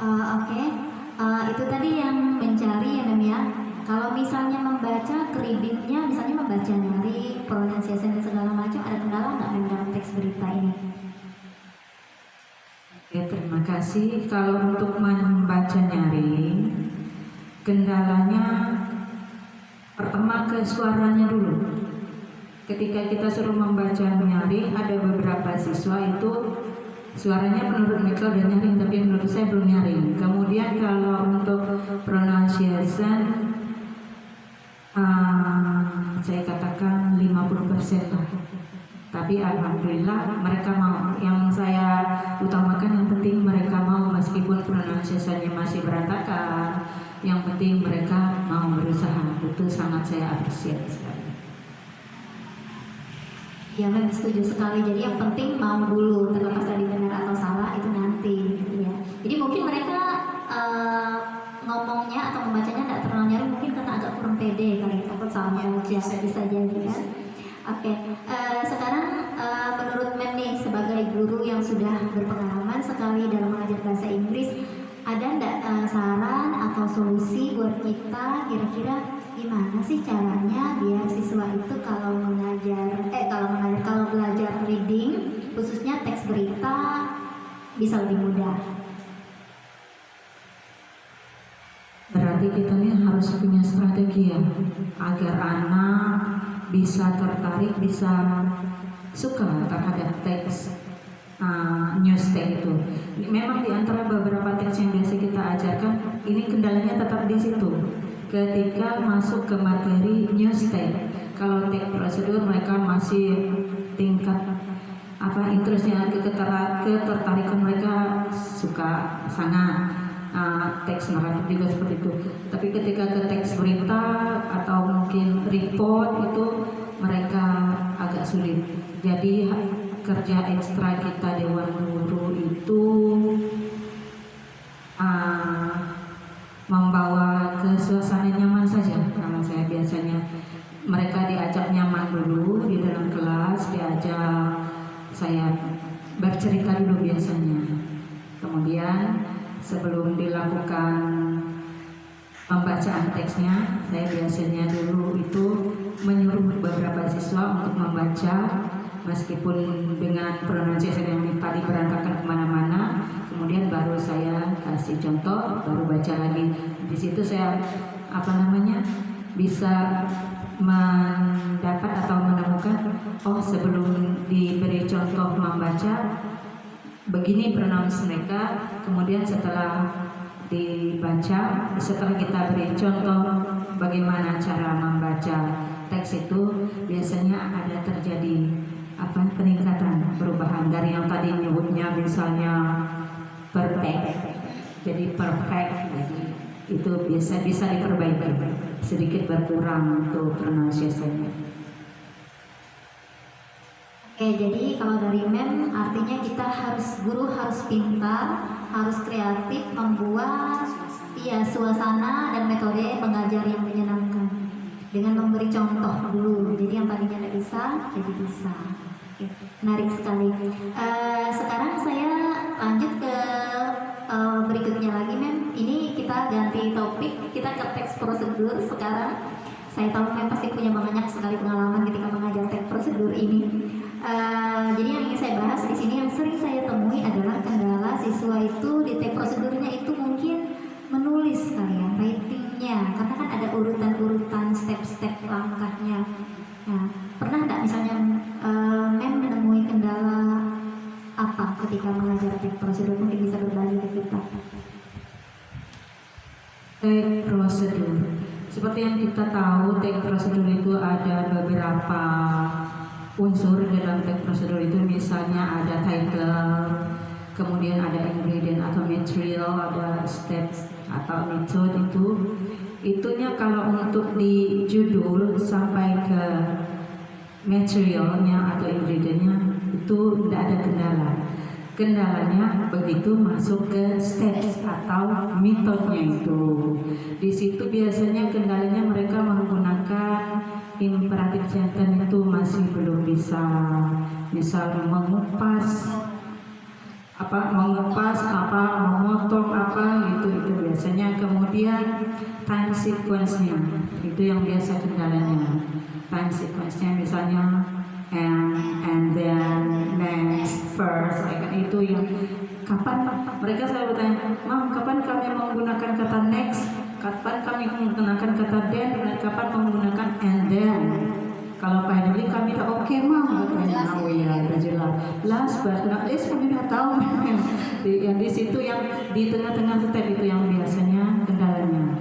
Oke. Itu tadi yang mencari ya Mem ya. Kalau misalnya membaca readingnya, misalnya membaca nyari pronunciation dan segala macam, ada kendala nggak Mem dalam teks berita ini? Oke, terima kasih. Kalau untuk membaca nyaring, kendalanya pertama ke suaranya dulu. Ketika kita suruh membaca nyaring, ada beberapa siswa itu suaranya menurut mereka udah nyaring, tapi menurut saya belum nyaring. Kemudian kalau untuk pronunciation, saya katakan 50% lah. Tapi alhamdulillah mereka mau. Yang saya utamakan yang penting mereka mau, meskipun pronunciation-nya masih berantakan, yang penting mereka mau berusaha. Itu sangat saya apresiasi sekali. Ya Mem setuju sekali. Jadi yang penting mau dulu, terlepas dari benar atau salah itu nanti gitu ya. Jadi mungkin mereka ngomongnya atau membacanya tidak terlalu nyaring, mungkin karena agak kurang pede kali, takut salah baca, bisa jadi kan. Oke, sekarang menurut Mem nih sebagai guru yang sudah berpengalaman sekali dalam mengajar bahasa Inggris, ada nggak saran atau solusi buat kita kira-kira gimana sih caranya biar siswa itu kalau belajar reading khususnya teks berita bisa lebih mudah? Berarti kita nih harus punya strategi ya, agar anak bisa tertarik, bisa suka terhadap teks news text itu. Memang di antara beberapa teks yang biasa kita ajarkan, ini kendalanya tetap di situ. Ketika masuk ke materi news text, kalau teks prosedur mereka masih tingkat interestnya, ketertarikan mereka suka sangat. Teks naratif juga seperti itu. Tapi ketika ke teks berita atau mungkin report itu mereka agak sulit. Jadi kerja ekstra kita Dewan Guru itu membawa ke suasana nyaman saja. Kalau saya biasanya mereka diajak nyaman dulu di dalam kelas, diajak saya bercerita dulu biasanya. Kemudian sebelum dilakukan pembacaan teksnya, saya biasanya dulu itu menyuruh beberapa siswa untuk membaca, meskipun dengan pronunciation yang tadi berantakan kemana-mana. Kemudian baru saya kasih contoh, baru baca lagi. Di situ saya bisa mendapat atau menemukan, oh sebelum diberi contoh membaca begini pronounce mereka. Kemudian setelah dibaca, setelah kita beri contoh bagaimana cara membaca teks itu, biasanya ada terjadi peningkatan, perubahan dari yang tadi nyebutnya misalnya perfect jadi perfect. Jadi itu bisa diperbaiki, sedikit berkurang untuk pronunciation-nya. Oke, jadi kalau dari Mem artinya guru harus pintar, harus kreatif, membuat suasana dan metode pengajar yang menyenangkan dengan memberi contoh dulu. Jadi yang tadinya tidak bisa, jadi bisa. Oke, menarik sekali. Sekarang saya lanjut ke berikutnya lagi Mem. Ini kita ganti topik, kita ke teks prosedur sekarang. Saya tahu Mem pasti punya banyak sekali pengalaman ketika mengajar teks prosedur ini. Jadi yang ingin saya bahas di sini, yang sering saya temui adalah kendala siswa itu di teks prosedurnya itu mungkin menulis kali ya, writingnya, karena kan ada urutan-urutan step-step langkahnya. Nah, pernah nggak misalnya Mem menemui kendala apa ketika mengajar teks prosedur, mungkin bisa berbagi ke kita? Teks prosedur, seperti yang kita tahu, teks prosedur itu ada beberapa unsur dalam teks prosedur itu. Misalnya ada title, kemudian ada ingredient atau material, ada steps atau method. Itunya kalau untuk di judul sampai ke materialnya atau ingredientnya itu tidak ada kendala. Kendalanya begitu masuk ke steps atau metodenya itu. Di situ biasanya kendalanya mereka menggunakan imperatif sentence itu masih belum bisa. Misal mengupas mengepas apa, memotong apa itu biasanya. Kemudian time sequence-nya itu yang biasa kendalanya. Time sequence-nya misalnya and then next first, ya kan, itu yang kapan mereka selalu tanya, "Mam, kapan kami menggunakan kata next, kapan kami menggunakan kata then, dan kapan menggunakan and then." Kalau finally kami tak oke, Mam, katanya. Oh iya, udah jelas. Last but not least kami udah tahu. Yang di situ, yang di tengah-tengah step itu yang biasanya kendalanya.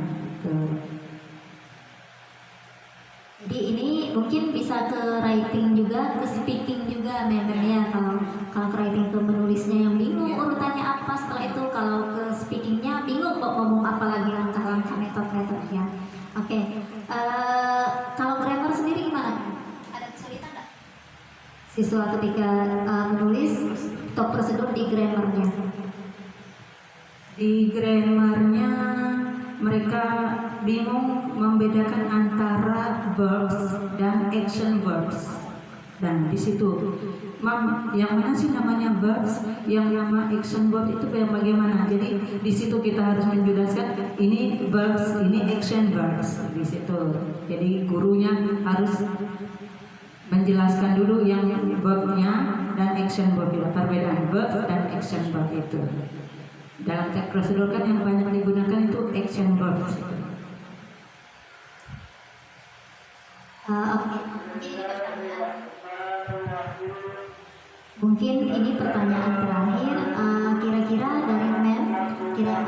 Jadi ini mungkin bisa ke writing juga, ke speaking juga memang ya. Kalau ke writing, ke menulisnya yang bingung urutannya apa, setelah itu kalau ke speakingnya bingung kok ngomong apa lagi, langkah-langkah metode-metodenya. Oke. Kalau grammar sendiri gimana? Ada kesulitan nggak siswa ketika menulis atau prosedur di grammarnya? Di grammarnya mereka bingung membedakan antara verbs dan action verbs. Dan di situ, Mam, yang mana sih namanya verbs, yang nama action verb itu bagaimana? Jadi di situ kita harus menjelaskan ini verbs, ini action verbs di situ. Jadi gurunya harus menjelaskan dulu yang verbnya dan action verb, perbedaan verb dan action verb itu. Dalam teks prosedur kan yang banyak digunakan itu action verbs. Mungkin ini pertanyaan terakhir. Kira-kira dari Mem,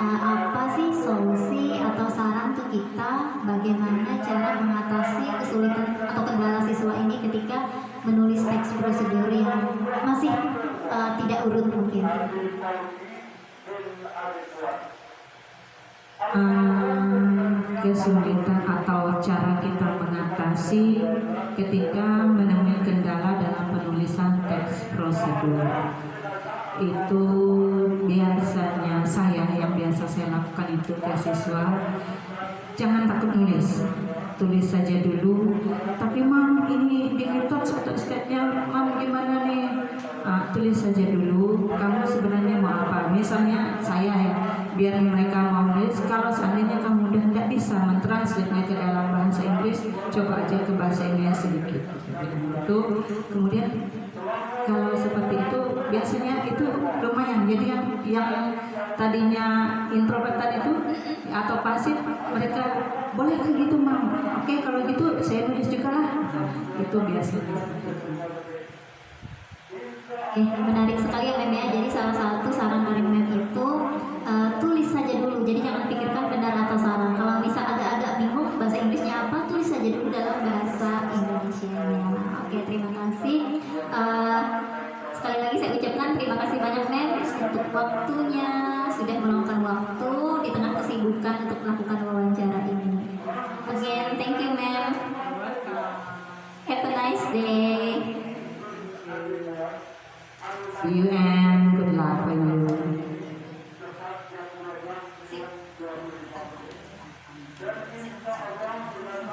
apa sih solusi atau saran ke kita bagaimana cara mengatasi kesulitan atau kendala siswa ini ketika menulis teks prosedur yang masih tidak urut mungkin? Kesulitan atau cara kita mengatasi ketika menemui kendala dalam penulisan teks prosedur itu, biasanya yang biasa saya lakukan itu ke siswa, jangan takut nulis, tulis saja dulu. Tapi Mam, ini di metode step-stepnya Mam gimana nih? Tulis saja dulu, kamu sebenarnya mau apa. Misalnya saya ya, biar mereka mau nulis. Kalau seandainya kamu udah tidak bisa mentranslate ke dalam bahasa Inggris, coba aja ke bahasa Indonesia sedikit. Itu kemudian kalau seperti itu biasanya itu lumayan. Jadi yang tadinya introvert tadi itu atau pasif, mereka boleh kayak gitu Mam. Oke, kalau gitu saya nulis juga lah. Itu biasanya. Menarik sekali ya Mem ya. Jadi salah satu saran dari Mem itu tulis saja dulu. Jadi jangan pikirkan benar atau salah. Kalau bisa agak-agak bingung bahasa Inggrisnya apa, tulis saja dulu dalam bahasa Indonesianya. Oke, terima kasih. Sekali lagi saya ucapkan terima kasih banyak Mem untuk waktunya, sudah meluangkan waktu di tengah kesibukan untuk melakukan wawancara ini. Again, thank you Mem. Have a nice day. See you and good luck for you.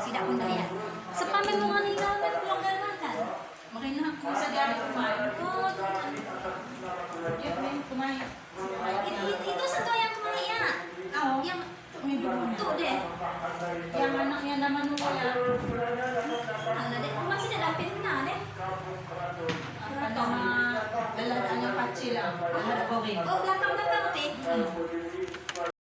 Tidak bunda ya. Sepamit mga nila Mem pelonggaran kan. Makanya ako sa dami kumain. Oh, tuhan. Dia main kumain. Itu satu yang kumain ya. Oo. Yang May bubong. tuh deh. Yang anaknya naman mo kaya. Ala deh, masih ada dampin na deh. Ano nga, lalala patsi lang. Ano ba rin? Oh, belakang-belakang teh.